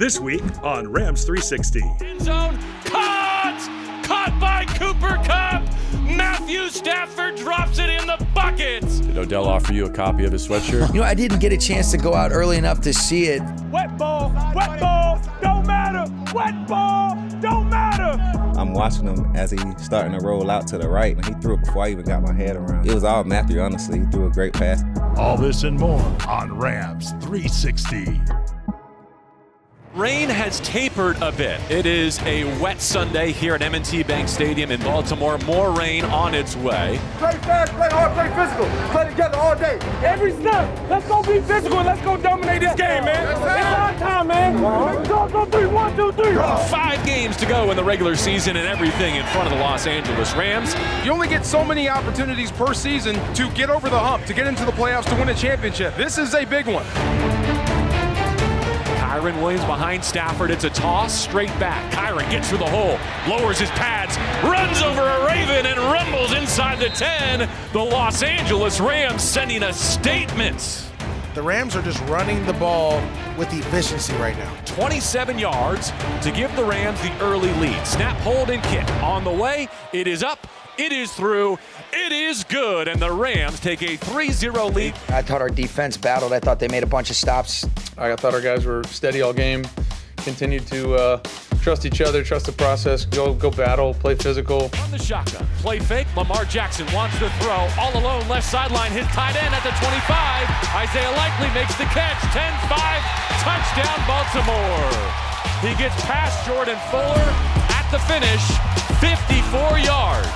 This week on Rams 360. End zone, caught by Cooper Kupp. Matthew Stafford drops it in the bucket. Did Odell offer you a copy of his sweatshirt? I didn't get a chance to go out early enough to see it. Wet ball, don't matter. Wet ball, don't matter. I'm watching him as he's starting to roll out to the right, and he threw it before I even got my head around. It was all Matthew, honestly. He threw a great pass. All this and more on Rams 360. Rain has tapered a bit. It is a wet Sunday here at M&T Bank Stadium in Baltimore. More rain on its way. Play fast, play hard, play physical. Play together all day. Every snap, let's go be physical and let's go dominate this game, man. It's our time, man. Go 3, 1, 2, 3. 5 games to go in the regular season and everything in front of the Los Angeles Rams. You only get so many opportunities per season to get over the hump, to get into the playoffs, to win a championship. This is a big one. Kyren Williams behind Stafford. It's a toss straight back. Kyren gets through the hole, lowers his pads, runs over a Raven and rumbles inside the 10. The Los Angeles Rams sending a statement. The Rams are just running the ball with efficiency right now. 27 yards to give the Rams the early lead. Snap, hold, and kick. On the way, it is up, it is through, it is good, and the Rams take a 3-0 lead. I thought our defense battled. I thought they made a bunch of stops. I thought our guys were steady all game, continued to trust each other, trust the process, go battle, play physical. On the shotgun, play fake, Lamar Jackson wants to throw, all alone, left sideline, his tight end at the 25. Isaiah Likely makes the catch, 10-5, touchdown Baltimore. He gets past Jordan Fuller at the finish, 54 yards.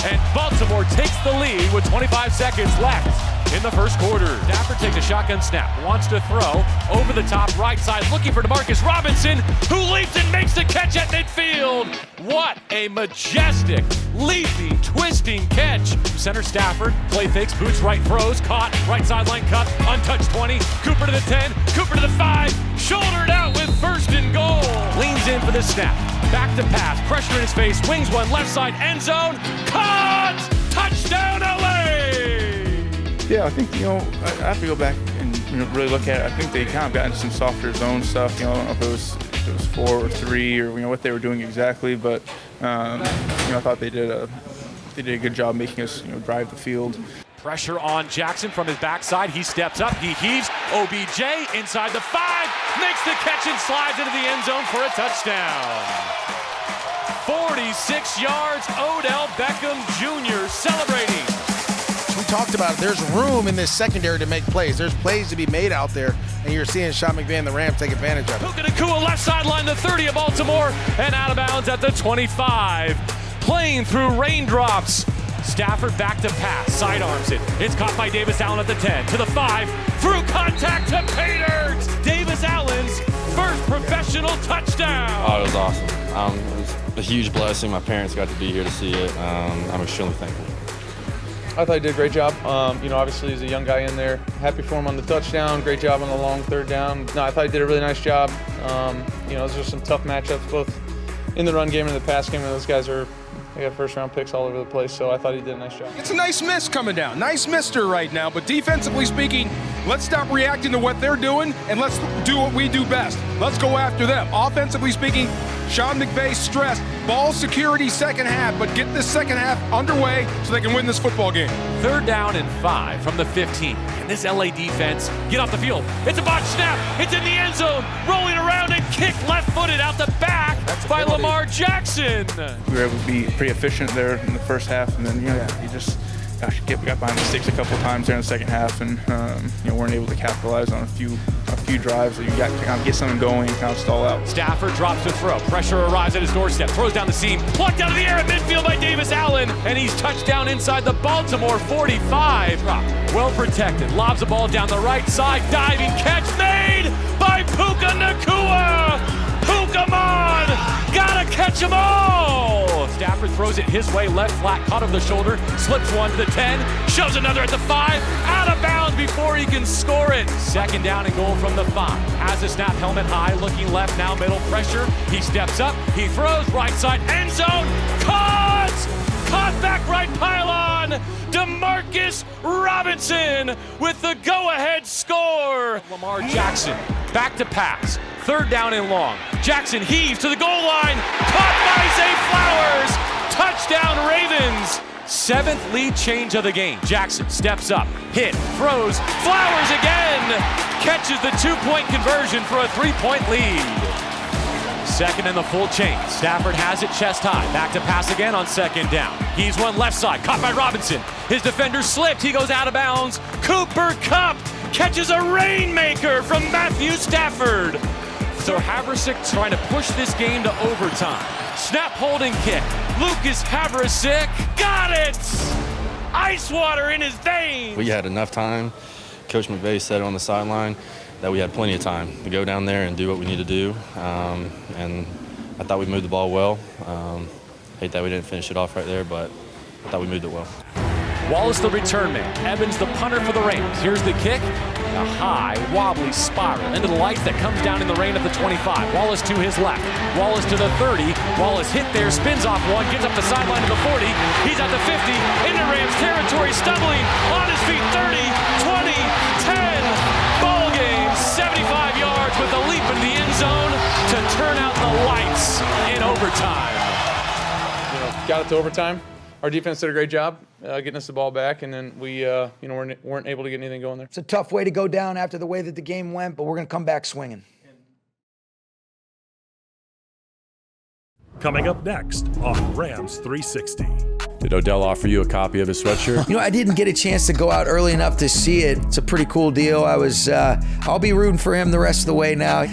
And Baltimore takes the lead with 25 seconds left in the first quarter. Stafford takes a shotgun snap, wants to throw over the top right side, looking for Demarcus Robinson, who leaps and makes the catch at midfield. What a majestic, leaping, twisting catch. Center Stafford, play fakes, boots right, throws, caught, right sideline cut, untouched 20, Cooper to the 10, Cooper to the 5, shouldered out with first and goal. Leans in for the snap, back to pass, pressure in his face, swings one, left side, end zone, caught, touchdown LA! Yeah, I think, I have to go back and really look at it. I think they kind of got into some softer zone stuff. I don't know if it was 4 or 3 or what they were doing exactly, but I thought they did a good job making us drive the field. Pressure on Jackson from his backside. He steps up, he heaves. OBJ inside the 5, makes the catch and slides into the end zone for a touchdown. 46 yards, Odell Beckham Jr. celebrating. We talked about it. There's room in this secondary to make plays. There's plays to be made out there, and you're seeing Sean McVay and the Rams take advantage of it. Puka Nacua left sideline, the 30 of Baltimore, and out of bounds at the 25. Playing through raindrops. Stafford back to pass, sidearms it. It's caught by Davis Allen at the 10, to the 5, through contact to Peters. Davis Allen's first professional touchdown. Oh, it was awesome. It was a huge blessing. My parents got to be here to see it. I'm extremely thankful. I thought he did a great job. Obviously he's a young guy in there. Happy for him on the touchdown. Great job on the long third down. No, I thought he did a really nice job. Those are some tough matchups, both in the run game and the pass game. And those guys they got first-round picks all over the place, so I thought he did a nice job. It's a nice miss coming down. Nice mister right now, but defensively speaking, let's stop reacting to what they're doing and let's do what we do best. Let's go after them. Offensively speaking, Sean McVay stressed ball security second half, but get this second half underway so they can win this football game. 3rd down and 5 from the 15. Can this LA defense get off the field? It's a botch snap. It's in the end zone. Rolling around and kick left-footed out the back by Lamar Jackson. We were able to be pretty efficient there in the first half, and then we got behind the sticks a couple of times there in the second half, and weren't able to capitalize on a few drives that you got to kind of get something going and kind of stall out. Stafford drops to throw. Pressure arrives at his doorstep. Throws down the seam. Plucked out of the air at midfield by Davis Allen, and he's touchdown inside the Baltimore 45. Well protected. Lobs the ball down the right side. Diving catch made by Puka Nacua. Pokemon! Gotta catch them all! Stafford throws it his way, left flat, caught over the shoulder, slips one to the 10, shoves another at the 5, out of bounds before he can score it. 2nd down and goal from the 5. Has a snap, helmet high, looking left, now middle pressure. He steps up, he throws, right side, end zone, caught! Caught back right pylon! Demarcus Robinson with the go-ahead score. Lamar Jackson back to pass. 3rd down and long. Jackson heaves to the goal line. Caught by Zay Flowers. Touchdown Ravens. 7th lead change of the game. Jackson steps up, hit, throws, Flowers again. Catches the 2-point conversion for a 3-point lead. 2nd and the full chain. Stafford has it chest high. Back to pass again on 2nd down. He's one left side. Caught by Robinson. His defender slipped. He goes out of bounds. Cooper Kupp catches a rainmaker from Matthew Stafford. So Haversick trying to push this game to overtime. Snap holding kick. Lucas Haversick got it! Ice water in his veins! We had enough time. Coach McVay said on the sideline that we had plenty of time to go down there and do what we need to do. And I thought we moved the ball well. Hate that we didn't finish it off right there, but I thought we moved it well. Wallace the return man. Evans the punter for the Rams. Here's the kick. A high, wobbly spiral into the lights that comes down in the rain at the 25. Wallace to his left. Wallace to the 30. Wallace hit there, spins off one, gets up the sideline to the 40. He's at the 50. Into Rams territory, stumbling on his feet. 30, 20, 10. Ball game, 75 yards with a leap into the end zone to turn out the lights in overtime. Got it to overtime. Our defense did a great job getting us the ball back, and then we weren't able to get anything going there. It's a tough way to go down after the way that the game went, but we're going to come back swinging. Coming up next on Rams 360. Did Odell offer you a copy of his sweatshirt? You know, I didn't get a chance to go out early enough to see it. It's a pretty cool deal. I'll be rooting for him the rest of the way now.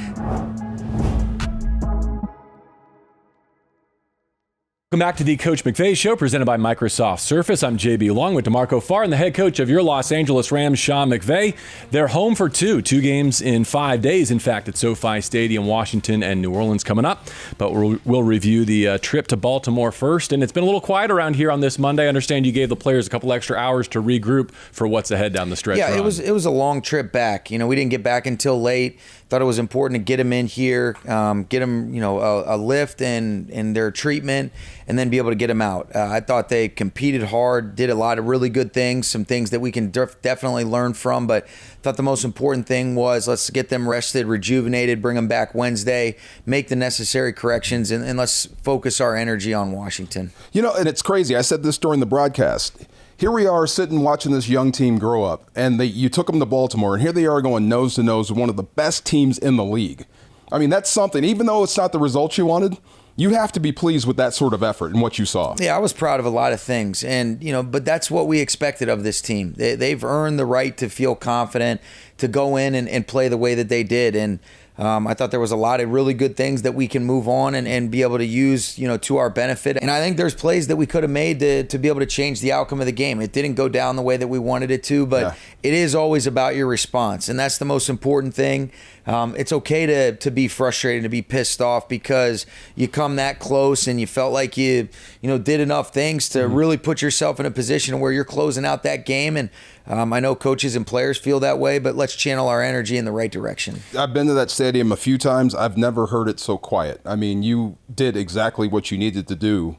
Welcome back to the Coach McVay Show, presented by Microsoft Surface. I'm JB Long with DeMarco Farr and the head coach of your Los Angeles Rams, Sean McVay. They're home for two games in 5 days. In fact, at SoFi Stadium, Washington and New Orleans coming up. But we'll review the trip to Baltimore first. And it's been a little quiet around here on this Monday. I understand you gave the players a couple extra hours to regroup for what's ahead down the stretch. Yeah, it was a long trip back. You know, we didn't get back until late. Thought it was important to get them in here, get them, a lift and their treatment, and then be able to get them out. I thought they competed hard, did a lot of really good things, some things that we can definitely learn from. But I thought the most important thing was let's get them rested, rejuvenated, bring them back Wednesday, make the necessary corrections, and let's focus our energy on Washington. And it's crazy. I said this during the broadcast. Here we are sitting watching this young team grow up, and you took them to Baltimore, and here they are going nose to nose with one of the best teams in the league. I mean, that's something. Even though it's not the results you wanted, you have to be pleased with that sort of effort and what you saw. Yeah, I was proud of a lot of things, and but that's what we expected of this team. They've earned the right to feel confident, to go in and play the way that they did, and I thought there was a lot of really good things that we can move on and be able to use, to our benefit. And I think there's plays that we could have made to be able to change the outcome of the game. It didn't go down the way that we wanted it to, but It is always about your response, and that's the most important thing. It's okay to be frustrated, to be pissed off because you come that close and you felt like you did enough things to really put yourself in a position where you're closing out that game. And I know coaches and players feel that way, but let's channel our energy in the right direction. I've been to that stadium a few times. I've never heard it so quiet. I mean, you did exactly what you needed to do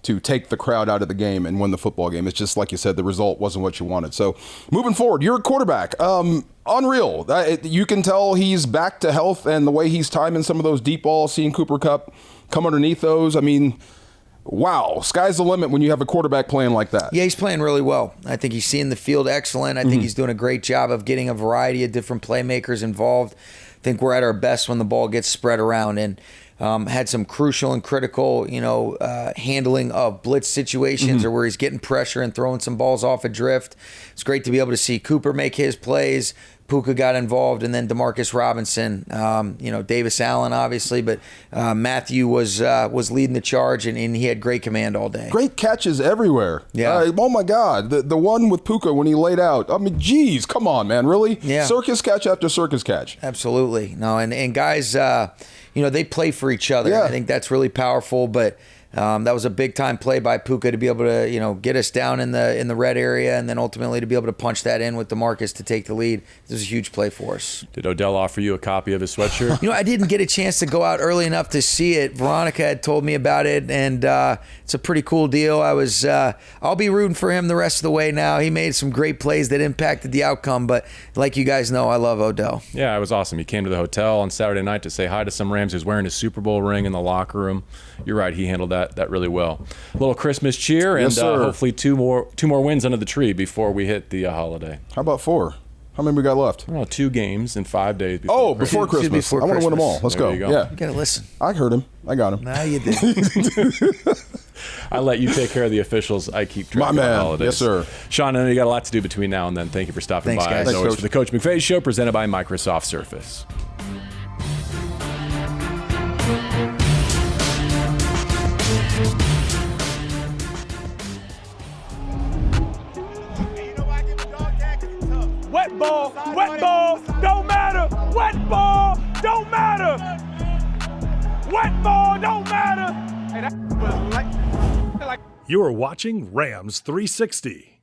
to take the crowd out of the game and win the football game. It's just like you said, the result wasn't what you wanted. So moving forward, you're a quarterback. Unreal. You can tell he's back to health, and the way he's timing some of those deep balls, seeing Cooper Kupp come underneath those. I mean, wow, sky's the limit when you have a quarterback playing like that. Yeah, he's playing really well. I think he's seeing the field excellent. I think he's doing a great job of getting a variety of different playmakers involved. I think we're at our best when the ball gets spread around, and had some crucial and critical, handling of blitz situations or where he's getting pressure and throwing some balls off adrift. It's great to be able to see Cooper make his plays. Puka got involved, and then Demarcus Robinson, Davis Allen, obviously, but Matthew was leading the charge, and he had great command all day. Great catches everywhere. Yeah. Oh my God, the one with Puka when he laid out. I mean, geez, come on, man, really? Yeah. Circus catch after circus catch. Absolutely. No, and guys, they play for each other. Yeah. I think that's really powerful, but That was a big time play by Puka to be able to, get us down in the red area, and then ultimately to be able to punch that in with Demarcus to take the lead. This was a huge play for us. Did Odell offer you a copy of his sweatshirt? I didn't get a chance to go out early enough to see it. Veronica had told me about it, and it's a pretty cool deal. I'll be rooting for him the rest of the way now. He made some great plays that impacted the outcome, but like you guys know, I love Odell. Yeah, it was awesome. He came to the hotel on Saturday night to say hi to some Rams. He was wearing his Super Bowl ring in the locker room. You're right, he handled that really well. A little Christmas cheer, and hopefully two more wins under the tree before we hit the holiday. How about 4? How many we got left? 2 games in 5 days. Before before Christmas. I want to win them all. Let's go. Yeah. You got to listen. I heard him. I got him. No, you didn't. I let you take care of the officials. I keep track of the holidays. Yes, sir. Sean, I know you got a lot to do between now and then. Thank you for stopping by. Guys. As always, for the Coach McVay Show, presented by Microsoft Surface. Wet ball, don't matter. Wet ball, don't matter. Wet ball, don't matter. Hey, that was like. You are watching Rams 360.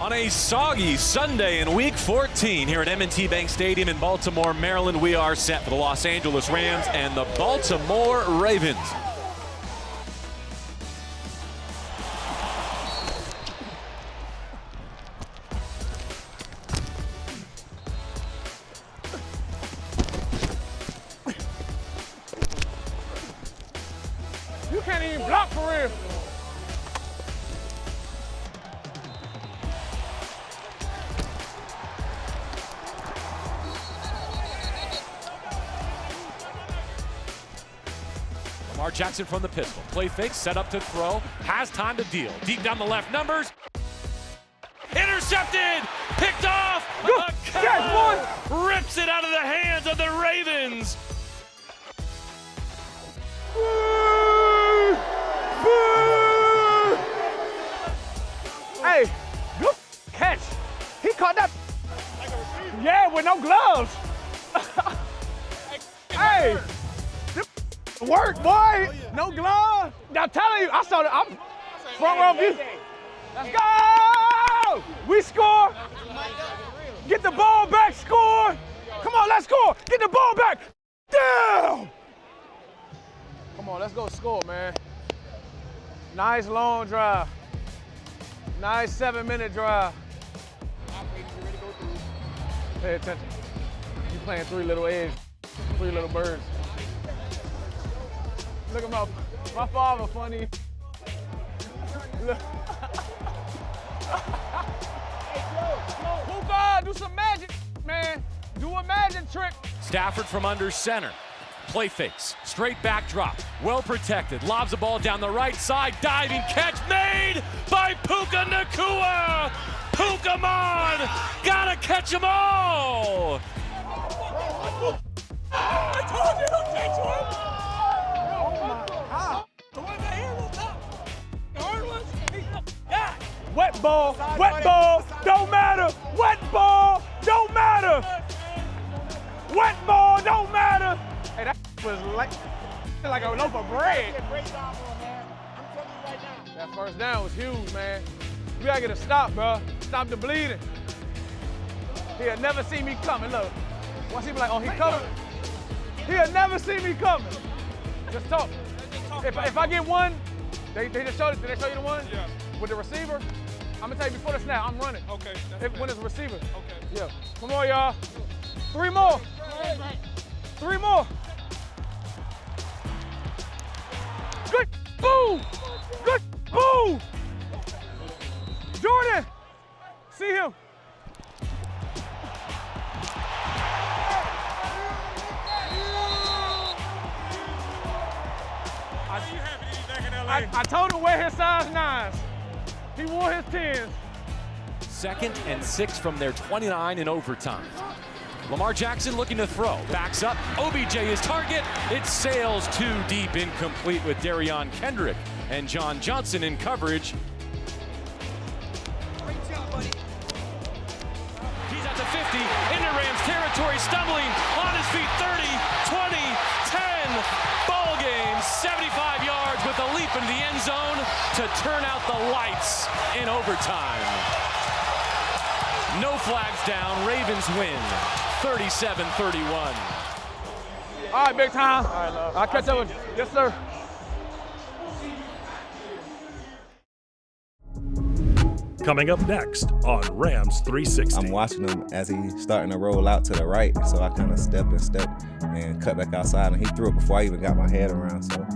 On a soggy Sunday in Week 14 here at M&T Bank Stadium in Baltimore, Maryland, we are set for the Los Angeles Rams and the Baltimore Ravens. You can't even block for real. Lamar Jackson from the pistol. Play fake, set up to throw. Has time to deal. Deep down the left, numbers. Intercepted! Picked off! Rips it out of the hands of the Ravens. Hey, good catch. He caught that. Yeah, with no gloves. Hey, work, boy. No gloves. I'm telling you, I saw it. I'm front row view. Let's go. We score. Get the ball back, score. Come on, let's score. Get the ball back. Damn. Come on, let's go score, man. Nice long drive. Nice 7-minute drive. Pay attention. You playing 3 little eggs, 3 little birds. Look at my father funny. Look. Puka, do some magic, man. Do a magic trick. Stafford from under center. Play fakes, straight backdrop, well protected, lobs the ball down the right side, diving catch made by Puka Nacua. Puka-mon, gotta catch them all. I told you to catch one. The one right here was up. The hard ones, yeah. Wet ball, don't matter. Wet ball, don't matter. Wet ball, don't matter. Hey, that was like a loaf of bread. That first down was huge, man. We gotta get a stop, bro. Stop the bleeding. He'll never see me coming. Look, watch him like, oh, he coming. He'll never see me coming. Just talk. If I get one, they just showed it. Did they show you the one? Yeah. With the receiver? I'm gonna tell you before the snap, I'm running. Okay. When it's a receiver. Okay. Yeah. Come on, y'all. 3 more. 3 more. Good boo! Good boo! Jordan! See him. I told him wear his size 9s. He wore his 10s. 2nd and 6 from their 29 in overtime. Lamar Jackson looking to throw. Backs up. OBJ is target. It sails too deep, incomplete with Darion Kendrick and John Johnson in coverage. He's at the 50 into Rams territory. trajectory, stumbling on his feet, 30, 20, 10, ball game, 75 yards with a leap into the end zone to turn out the lights in overtime. No flags down, Ravens win, 37-31. All right, big time. All right, love. I'll catch up with you. Yes, sir. Coming up next on Rams 360. I'm watching him as he's starting to roll out to the right, so I kind of step and cut back outside, and he threw it before I even got my head around. So.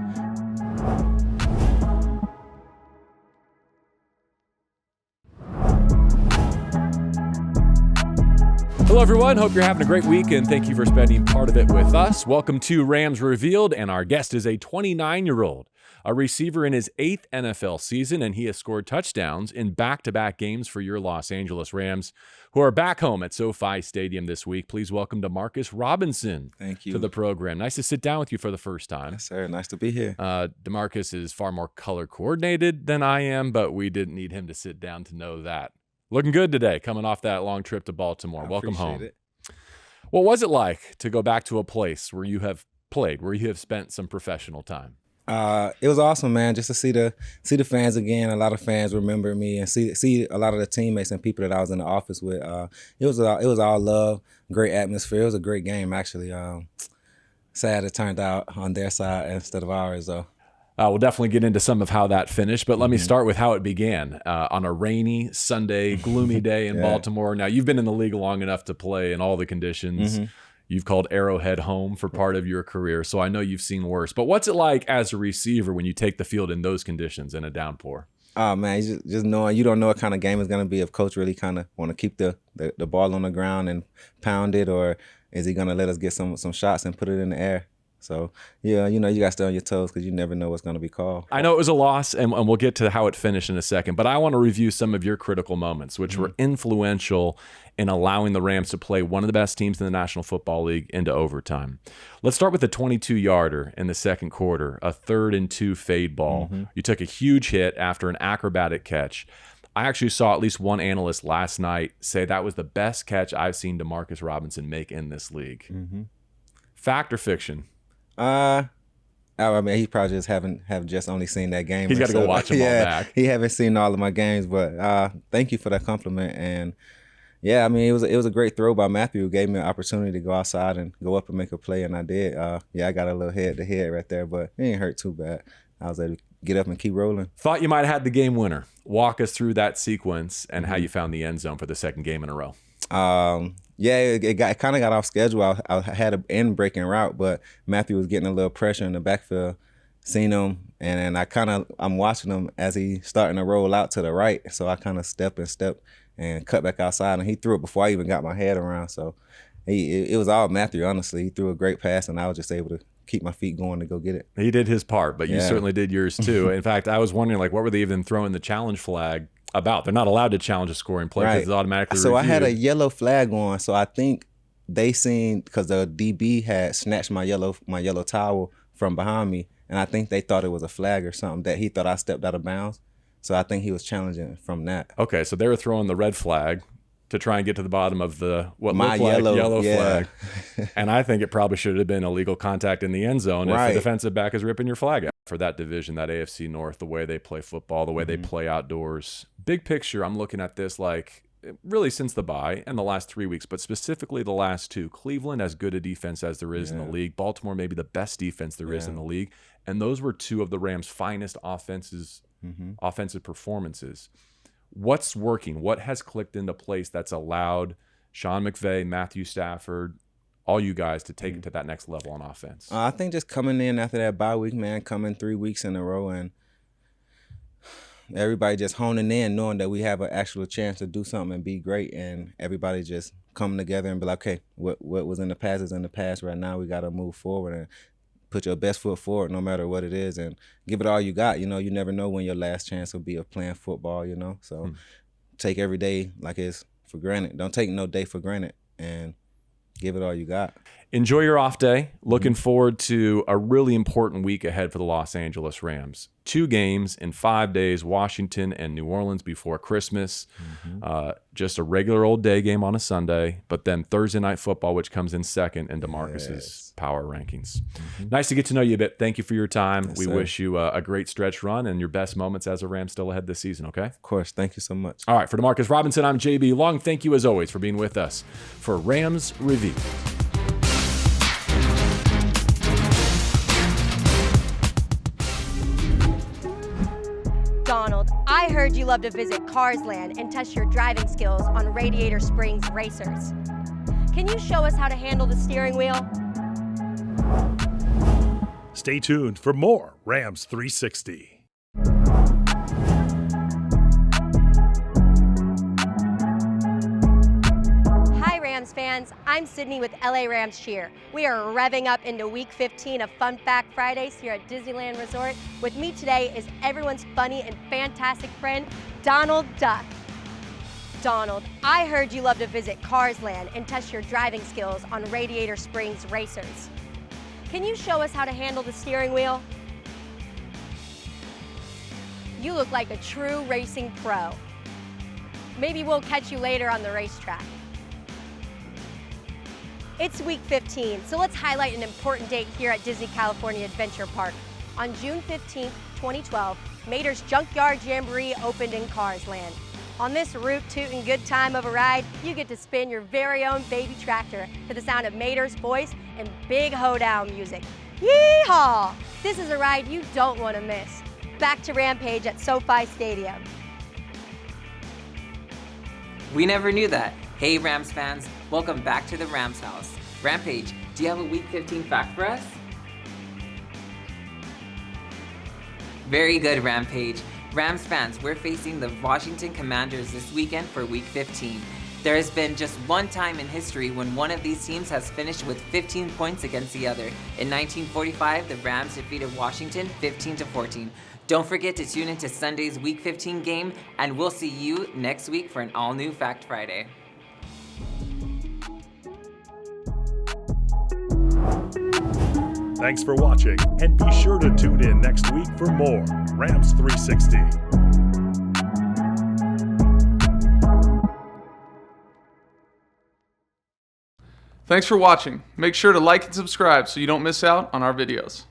Hello, everyone. Hope you're having a great week, and thank you for spending part of it with us. Welcome to Rams Revealed, and our guest is a 29-year-old, a receiver in his 8th NFL season, and he has scored touchdowns in back-to-back games for your Los Angeles Rams, who are back home at SoFi Stadium this week. Please welcome Demarcus Robinson Thank you. to the program. Nice to sit down with you for the first time. Yes, sir. Nice to be here. Demarcus is far more color-coordinated than I am, but we didn't need him to sit down to know that. Looking good today, coming off that long trip to Baltimore. Welcome home. It. What was it like to go back to a place where you have played, where you have spent some professional time? It was awesome, man, just to see the fans again. A lot of fans remember me, and see a lot of the teammates and people that I was in the office with. It was all love, great atmosphere. It was a great game, actually. Sad it turned out on their side instead of ours, though. We'll definitely get into some of how that finished, but let me start with how it began. On a rainy Sunday, gloomy day in Baltimore. Now, you've been in the league long enough to play in all the conditions. You've called Arrowhead home for part of your career, so I know you've seen worse. But what's it like as a receiver when you take the field in those conditions in a downpour? Oh, man, just knowing you don't know what kind of game it's going to be, if coach really kind of want to keep the ball on the ground and pound it, or is he going to let us get some shots and put it in the air? So, yeah, you got to stay on your toes because you never know what's going to be called. I know it was a loss, and we'll get to how it finished in a second, but I want to review some of your critical moments, which were influential in allowing the Rams to play one of the best teams in the National Football League into overtime. Let's start with the 22-yarder in the second quarter, a 3rd and 2 fade ball. You took a huge hit after an acrobatic catch. I actually saw at least one analyst last night say that was the best catch I've seen Demarcus Robinson make in this league. Fact or fiction? I mean, he probably just have just only seen that game. He's got to go watch them all back. He haven't seen all of my games, but thank you for that compliment. And yeah, I mean, it was a great throw by Matthew, who gave me an opportunity to go outside and go up and make a play, and I did. I got a little head-to-head right there, but it ain't hurt too bad. I was able to get up and keep rolling. Thought you might have had the game winner. Walk us through that sequence and how you found the end zone for the second game in a row. It kind of got off schedule. I had an end breaking route, but Matthew was getting a little pressure in the backfield. Seen him, and I'm watching him as he's starting to roll out to the right. So I kind of step and cut back outside, and he threw it before I even got my head around. So it was all Matthew, honestly. He threw a great pass, and I was just able to keep my feet going to go get it. He did his part, but you certainly did yours too. In fact, I was wondering, what were they even throwing the challenge flag about? They're not allowed to challenge a scoring play because it's automatically reviewed. I had a yellow flag on, so I think they seen, because the DB had snatched my yellow towel from behind me, and I think they thought it was a flag or something, that he thought I stepped out of bounds. So I think he was challenging from that. Okay, so they were throwing the red flag to try and get to the bottom of what my looked like yellow yeah. flag. And I think it probably should have been illegal contact in the end zone if the defensive back is ripping your flag out. For that division, that AFC North, the way they play football, the way they play outdoors. Big picture, I'm looking at this really since the bye and the last 3 weeks, but specifically the last 2. Cleveland, as good a defense as there is in the league. Baltimore, maybe the best defense there is in the league. And those were 2 of the Rams' finest offensive performances. What's working? What has clicked into place that's allowed Sean McVay, Matthew Stafford, all you guys to take it to that next level on offense? I think just coming in after that bye week, man, coming 3 weeks in a row, and everybody just honing in, knowing that we have an actual chance to do something and be great, and everybody just coming together and be like, okay, what was in the past is in the past. Right now we got to move forward and put your best foot forward no matter what it is, and give it all you got. You never know when your last chance will be of playing football, So take every day like it's for granted. Don't take no day for granted, and give it all you got. Enjoy your off day. Looking forward to a really important week ahead for the Los Angeles Rams. 2 games in 5 days, Washington and New Orleans before Christmas. Just a regular old day game on a Sunday, but then Thursday Night Football, which comes in second in DeMarcus's power rankings. Nice to get to know you a bit. Thank you for your time. We wish you a great stretch run and your best moments as a Ram still ahead this season, okay? Of course. Thank you so much. All right, for Demarcus Robinson, I'm JB Long. Thank you as always for being with us for Rams Review. Donald, I heard you love to visit Cars Land and test your driving skills on Radiator Springs Racers. Can you show us how to handle the steering wheel? Stay tuned for more Rams 360. Hi Rams fans, I'm Sydney with LA Rams Cheer. We are revving up into Week 15 of Fun Fact Fridays here at Disneyland Resort. With me today is everyone's funny and fantastic friend, Donald Duck. Donald, I heard you love to visit Cars Land and test your driving skills on Radiator Springs Racers. Can you show us how to handle the steering wheel? You look like a true racing pro. Maybe we'll catch you later on the racetrack. It's Week 15, so let's highlight an important date here at Disney California Adventure Park. On June 15, 2012, Mater's Junkyard Jamboree opened in Cars Land. On this root tootin' good time of a ride, you get to spin your very own baby tractor to the sound of Mater's voice and big hoedown music. Yeehaw! This is a ride you don't want to miss. Back to Rampage at SoFi Stadium. We never knew that. Hey Rams fans, welcome back to the Rams house. Rampage, do you have a Week 15 fact for us? Very good, Rampage. Rams fans, we're facing the Washington Commanders this weekend for Week 15. There has been just one time in history when one of these teams has finished with 15 points against the other. In 1945, the Rams defeated Washington 15-14. Don't forget to tune into Sunday's Week 15 game, and we'll see you next week for an all-new Fact Friday. Thanks for watching, and be sure to tune in next week for more Rams 360. Thanks for watching. Make sure to like and subscribe so you don't miss out on our videos.